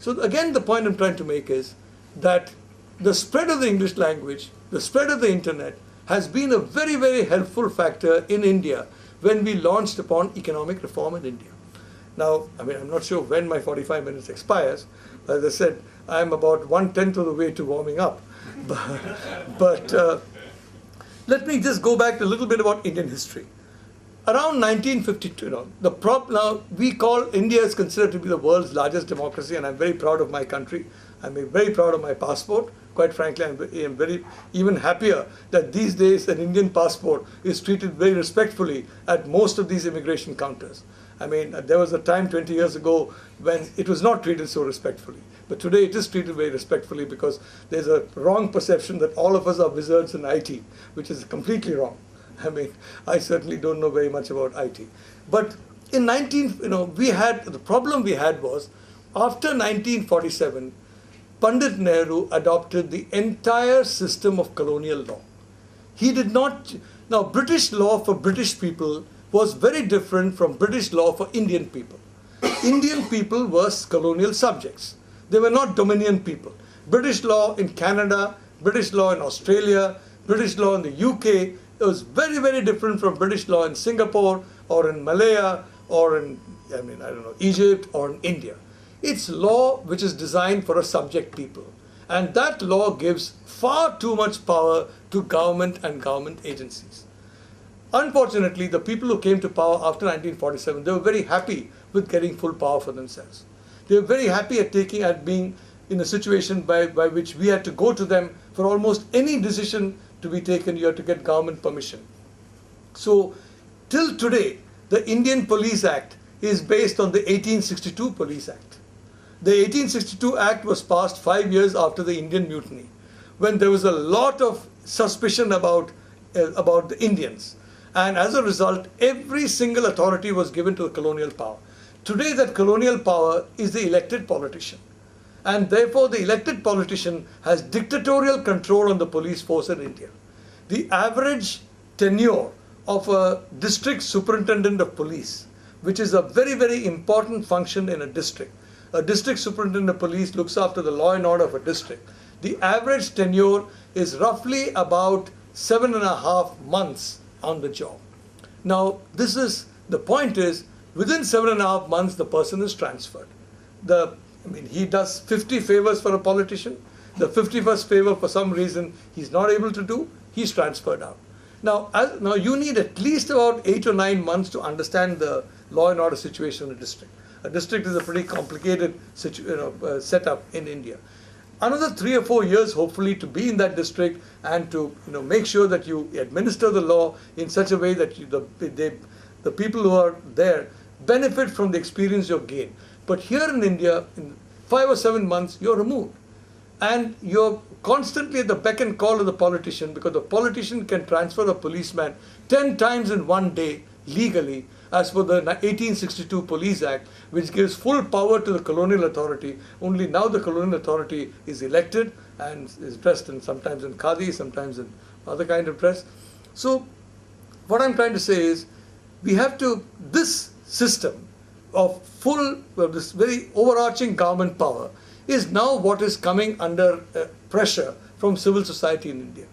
So again, the point I'm trying to make is that the spread of the English language, the spread of the internet has been a very, very helpful factor in India when we launched upon economic reform in India. Now, I mean, I'm not sure when my 45 minutes expires. As I said, I'm about 1/10 of the way to warming up. But let me just go back a little bit about Indian history. Around 1952, now we call India is considered to be the world's largest democracy, and I'm very proud of my country. I'm very proud of my passport. Quite frankly, I'm very even happier that these days an Indian passport is treated very respectfully at most of these immigration counters. I mean, there was a time 20 years ago when it was not treated so respectfully. But today it is treated very respectfully because there's a wrong perception that all of us are wizards in IT, which is completely wrong. I mean, I certainly don't know very much about IT. But in the problem we had was, after 1947, Pandit Nehru adopted the entire system of colonial law. He did not, now British law for British people was very different from British law for Indian people. Indian people were colonial subjects. They were not dominion people. British law in Canada, British law in Australia, British law in the UK, it was very, very different from British law in Singapore or in Malaya or in, Egypt or in India. It's law which is designed for a subject people. And that law gives far too much power to government and government agencies. Unfortunately, the people who came to power after 1947, they were very happy with getting full power for themselves. They were very happy at being in a situation by which we had to go to them for almost any decision to be taken. You had to get government permission. So, till today, the Indian Police Act is based on the 1862 Police Act. The 1862 Act was passed 5 years after the Indian Mutiny, when there was a lot of suspicion about the Indians. And as a result, every single authority was given to the colonial power. Today, that colonial power is the elected politician. And therefore, the elected politician has dictatorial control on the police force in India. The average tenure of a district superintendent of police, which is a very, very important function in a district. A district superintendent of police looks after the law and order of a district. The average tenure is roughly about 7.5 months on the job. Now, the point is, within 7.5 months, the person is transferred. He does 50 favors for a politician. The 51st favor, for some reason, he's not able to do, he's transferred out. Now you need at least about 8 or 9 months to understand the law and order situation in a district. A district is a pretty complicated setup in India. Another 3 or 4 years, hopefully, to be in that district and to make sure that you administer the law in such a way that the people who are there benefit from the experience you gain. But here in India, in 5 or 7 months, you're removed. And you're constantly at the beck and call of the politician, because the politician can transfer a policeman 10 times in one day legally, as per the 1862 Police Act, which gives full power to the colonial authority. Only now the colonial authority is elected and is dressed sometimes in khadi, sometimes in other kind of dress. So what I'm trying to say is, this system of this very overarching government power is now what is coming under pressure from civil society in India.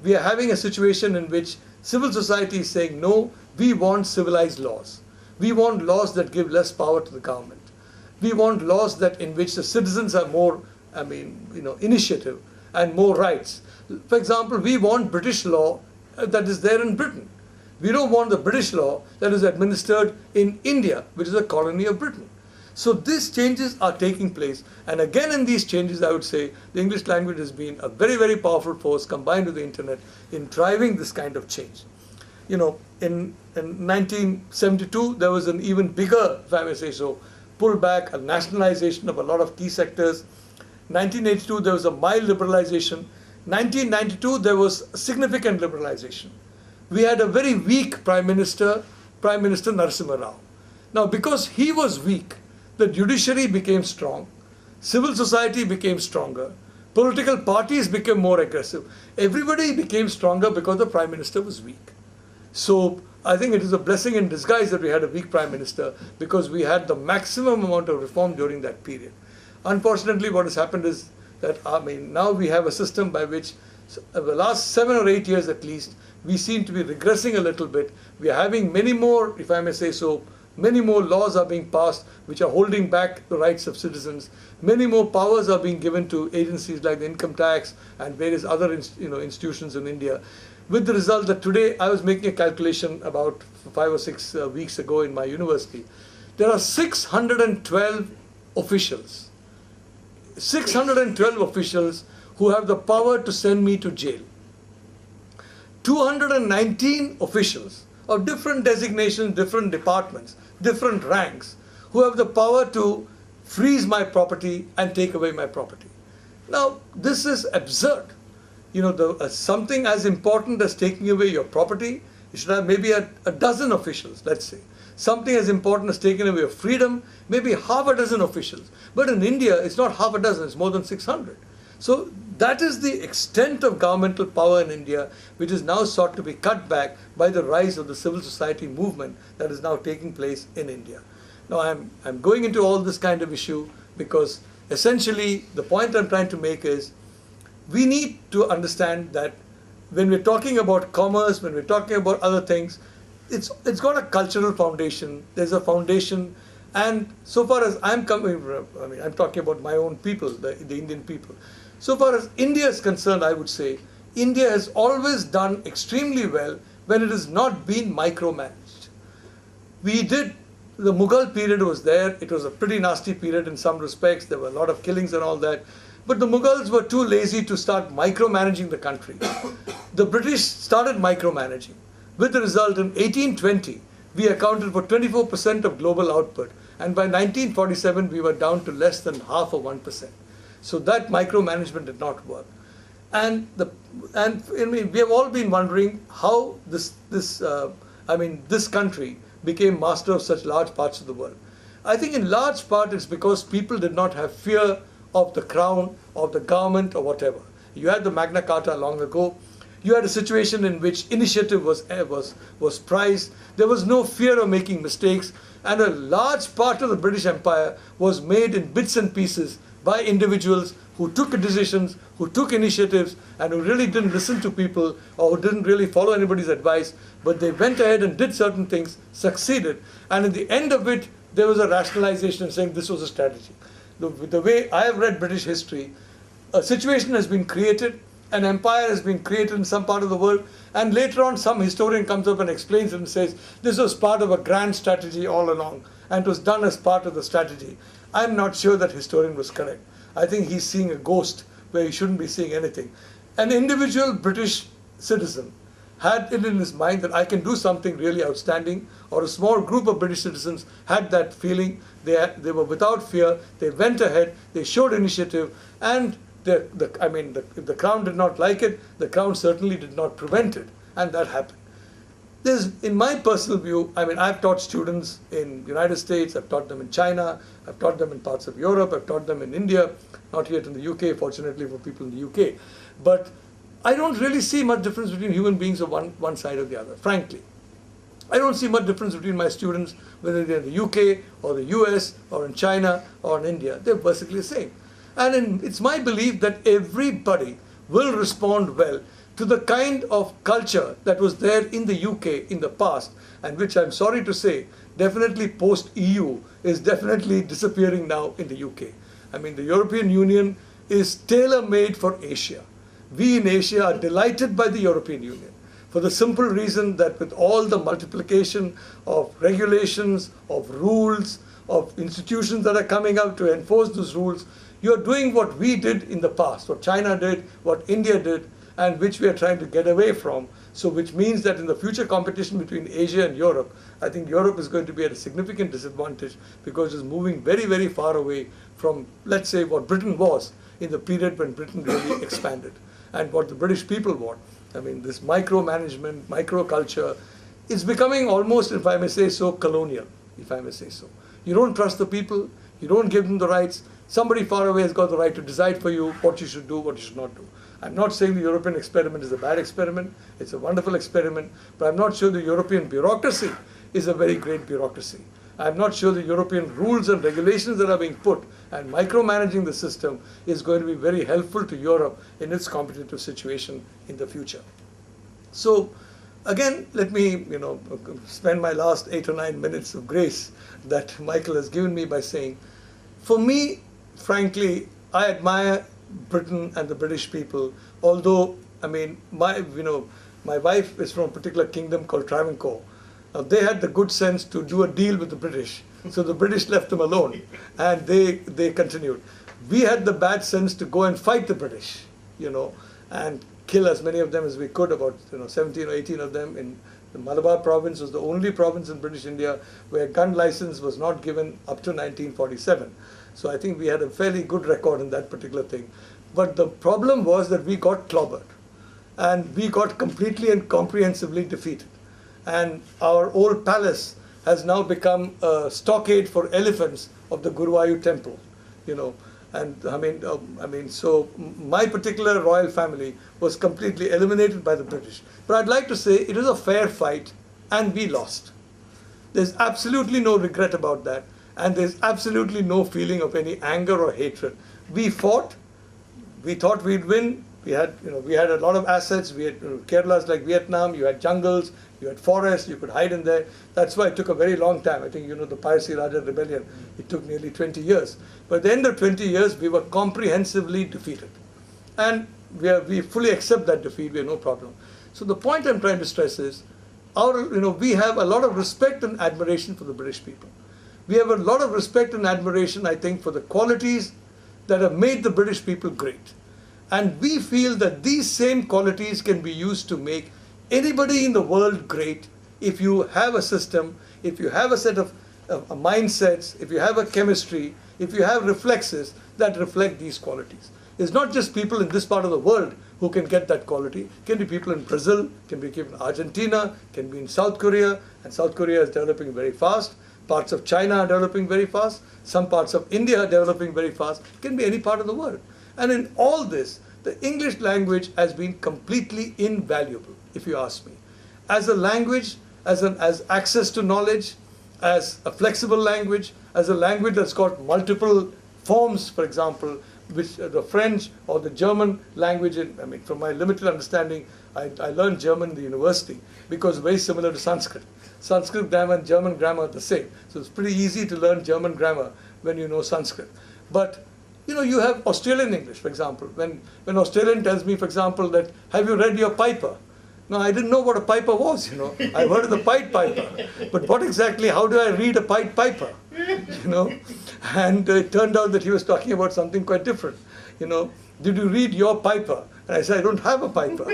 We are having a situation in which civil society is saying, no, we want civilized laws. We want laws that give less power to the government. We want laws in which the citizens have more, initiative and more rights. For example, we want British law that is there in Britain. We don't want the British law that is administered in India, which is a colony of Britain. So these changes are taking place. And again, in these changes, I would say the English language has been a very, very powerful force combined with the internet in driving this kind of change. In 1972, there was an even bigger, if I may say so, pullback, a nationalization of a lot of key sectors. 1982, there was a mild liberalization. 1992, there was significant liberalization. We had a very weak Prime Minister Narasimha Rao. Now, because he was weak, the judiciary became strong, civil society became stronger, political parties became more aggressive. Everybody became stronger because the Prime Minister was weak. So I think it is a blessing in disguise that we had a weak Prime Minister, because we had the maximum amount of reform during that period. Unfortunately, what has happened is that, now we have a system by which, the last 7 or 8 years at least, we seem to be regressing a little bit. We are having many more, if I may say so, many more laws are being passed which are holding back the rights of citizens. Many more powers are being given to agencies like the income tax and various other institutions in India. With the result that today, I was making a calculation about 5 or 6 weeks ago in my university. There are 612 officials. 612 officials who have the power to send me to jail. 219 officials of different designations, different departments, different ranks, who have the power to freeze my property and take away my property. Now, this is absurd. Something as important as taking away your property, you should have maybe a dozen officials, let's say. Something as important as taking away your freedom, maybe half a dozen officials. But in India, it's not half a dozen, it's more than 600. So that is the extent of governmental power in India, which is now sought to be cut back by the rise of the civil society movement that is now taking place in India. Now, I'm going into all this kind of issue because essentially the point I'm trying to make is we need to understand that when we're talking about commerce, when we're talking about other things, it's got a cultural foundation. There's a foundation, and so far as I'm coming, I'm talking about my own people, the Indian people. So far as India is concerned, I would say India has always done extremely well when it has not been micromanaged. The Mughal period was there. It was a pretty nasty period in some respects. There were a lot of killings and all that. But the Mughals were too lazy to start micromanaging the country. The British started micromanaging. With the result, in 1820, we accounted for 24% of global output. And by 1947, we were down to less than half of 1%. So that micromanagement did not work. And we have all been wondering how this country became master of such large parts of the world. I think in large part it's because people did not have fear of the crown, of the government, or whatever. You had the Magna Carta long ago. You had a situation in which initiative was prized. There was no fear of making mistakes, and a large part of the British Empire was made in bits and pieces by individuals who took decisions, who took initiatives, and who really didn't listen to people or who didn't really follow anybody's advice, but they went ahead and did certain things, succeeded, and at the end of it, there was a rationalization saying this was a strategy. The way I have read British history, a situation has been created, an empire has been created in some part of the world, and later on some historian comes up and explains it and says this was part of a grand strategy all along, and it was done as part of the strategy. I'm not sure that historian was correct. I think he's seeing a ghost where he shouldn't be seeing anything. An individual British citizen had it in his mind that I can do something really outstanding, or a small group of British citizens had that feeling. They were without fear. They went ahead. They showed initiative, and if the Crown did not like it, the Crown certainly did not prevent it, and that happened. In my personal view, I've taught students in the United States, I've taught them in China, I've taught them in parts of Europe, I've taught them in India, not yet in the UK, fortunately for people in the UK. But I don't really see much difference between human beings of one side or the other, frankly. I don't see much difference between my students, whether they're in the UK or the US or in China or in India. They're basically the same. And it's my belief that everybody will respond well to the kind of culture that was there in the UK in the past, and which I'm sorry to say, definitely post-EU is definitely disappearing now in the UK. The European Union is tailor-made for Asia. We in Asia are delighted by the European Union for the simple reason that with all the multiplication of regulations, of rules, of institutions that are coming out to enforce those rules, you're doing what we did in the past, what China did, what India did, and which we are trying to get away from. So which means that in the future competition between Asia and Europe, I think Europe is going to be at a significant disadvantage because it's moving very, very far away from, let's say, what Britain was in the period when Britain really expanded, and what the British people want. This micromanagement, microculture, is becoming almost, if I may say so, colonial, if I may say so. You don't trust the people, you don't give them the rights. Somebody far away has got the right to decide for you what you should do, what you should not do. I'm not saying the European experiment is a bad experiment. It's a wonderful experiment, but I'm not sure the European bureaucracy is a very great bureaucracy. I'm not sure the European rules and regulations that are being put and micromanaging the system is going to be very helpful to Europe in its competitive situation in the future. So again, let me spend my last 8 or 9 minutes of grace that Michael has given me by saying, for me, frankly, I admire Britain and the British people, although, I mean, my wife is from a particular kingdom called Travancore. They had the good sense to do a deal with the British. So the British left them alone and they continued. We had the bad sense to go and fight the British, and kill as many of them as we could, about 17 or 18 of them. In the Malabar province was the only province in British India where gun license was not given up to 1947. So I think we had a fairly good record in that particular thing. But the problem was that we got clobbered and we got completely and comprehensively defeated. And our old palace has now become a stockade for elephants of the Guruvayur temple, And so my particular royal family was completely eliminated by the British. But I'd like to say it was a fair fight and we lost. There's absolutely no regret about that. And there's absolutely no feeling of any anger or hatred. We fought. We thought we'd win. We had a lot of assets. We had Kerala's like Vietnam. You had jungles. You had forests. You could hide in there. That's why it took a very long time. I think the Parsi Raja rebellion. It took nearly 20 years. But at the end of 20 years, we were comprehensively defeated, and we fully accept that defeat. We have no problem. So the point I'm trying to stress is, we have a lot of respect and admiration for the British people. We have a lot of respect and admiration, I think, for the qualities that have made the British people great. And we feel that these same qualities can be used to make anybody in the world great if you have a system, if you have a set of mindsets, if you have a chemistry, if you have reflexes that reflect these qualities. It's not just people in this part of the world who can get that quality. It can be people in Brazil, can be people in Argentina, can be in South Korea, and South Korea is developing very fast. Parts of China are developing very fast. Some parts of India are developing very fast. It can be any part of the world. And in all this, the English language has been completely invaluable, if you ask me. As a language, as access to knowledge, as a flexible language, as a language that's got multiple forms, for example, which the French or the German language, from my limited understanding, I learned German in the university because it's very similar to Sanskrit. Sanskrit grammar and German grammar are the same. So it's pretty easy to learn German grammar when you know Sanskrit. But you have Australian English, for example. When Australian tells me, for example, that, have you read your Piper? No, I didn't know what a piper was, I've heard of the Pied Piper. But how do I read a Pied Piper? And it turned out that he was talking about something quite different. Did you read your Piper? And I said, I don't have a Piper.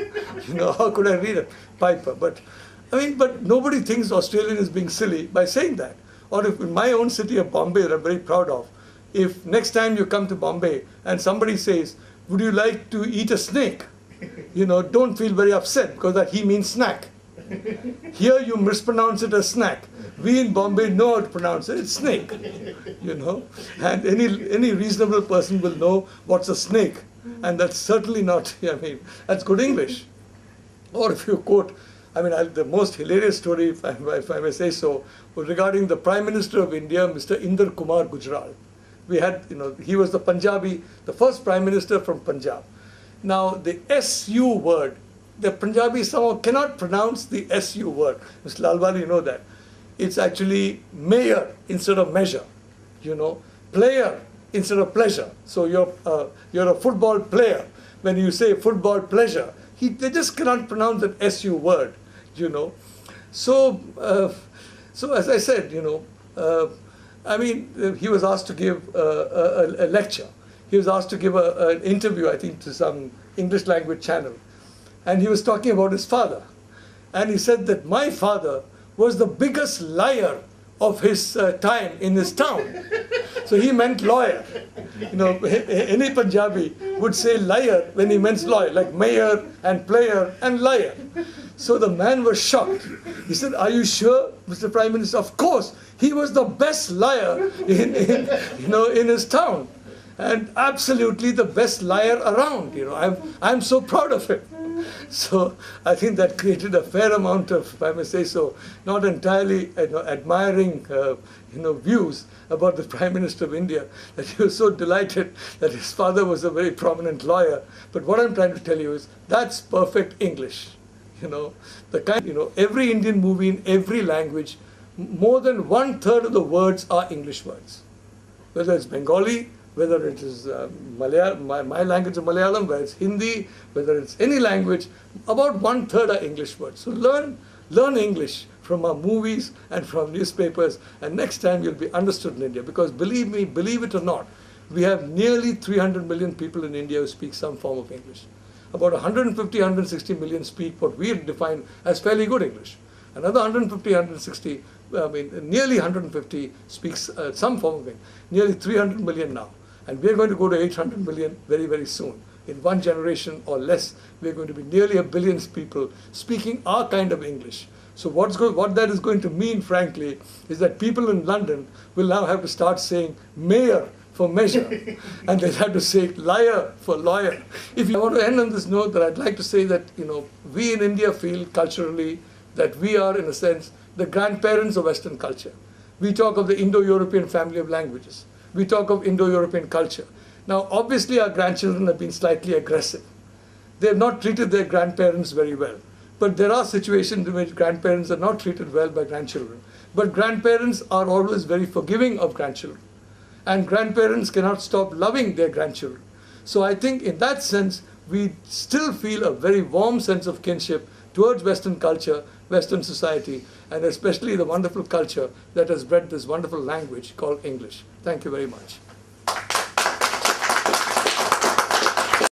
How could I read a Piper? But nobody thinks Australian is being silly by saying that. Or if in my own city of Bombay, that I'm very proud of, if next time you come to Bombay and somebody says, would you like to eat a snake? Don't feel very upset because that he means snack. Here you mispronounce it as snack. We in Bombay know how to pronounce it. It's snake. And any reasonable person will know what's a snake. And that's certainly not, that's good English. Or if you quote, the most hilarious story, if I may say so, was regarding the Prime Minister of India, Mr. Inder Kumar Gujral. We had, he was the first Prime Minister from Punjab. Now, the SU word, the Punjabis somehow cannot pronounce the SU word. Mr. Lalwal, you know that. It's actually mayor instead of measure, player instead of pleasure. So you're a football player. When you say football pleasure, they just cannot pronounce that SU word, So as I said, he was asked to give a lecture. He was asked to give an interview, I think, to some English language channel. And he was talking about his father. And he said that my father was the biggest liar of his time in his town. So he meant lawyer. Any Punjabi would say liar when he meant lawyer, like mayor and player and liar. So the man was shocked. He said, are you sure, Mr. Prime Minister? Of course, he was the best liar in his town. And absolutely the best liar around. I'm so proud of him. So I think that created a fair amount of, if I may say so, not entirely admiring views about the Prime Minister of India, that he was so delighted that his father was a very prominent lawyer. But what I'm trying to tell you is that's perfect English. The kind, every Indian movie in every language, more than 1/3 of the words are English words. Whether it's Bengali, whether it is my language of Malayalam, whether it's Hindi, whether it's any language, about 1/3 are English words. So learn English from our movies and from newspapers, and next time you'll be understood in India. Because believe me, believe it or not, we have nearly 300 million people in India who speak some form of English. About 150, 160 million speak what we define as fairly good English. Another 150, 160, nearly 150 speaks some form of English. Nearly 300 million now. And we're going to go to 800 million very, very soon. In one generation or less, we're going to be nearly 1 billion people speaking our kind of English. So what that is going to mean, frankly, is that people in London will now have to start saying mayor for measure, and they'll have to say liar for lawyer. If you want to end on this note, that I'd like to say that we in India feel culturally that we are, in a sense, the grandparents of Western culture. We talk of the Indo-European family of languages. We talk of Indo-European culture. Now, obviously, our grandchildren have been slightly aggressive. They have not treated their grandparents very well. But there are situations in which grandparents are not treated well by grandchildren. But grandparents are always very forgiving of grandchildren. And grandparents cannot stop loving their grandchildren. So I think in that sense, we still feel a very warm sense of kinship towards Western culture, Western society, and especially the wonderful culture that has bred this wonderful language called English. Thank you very much.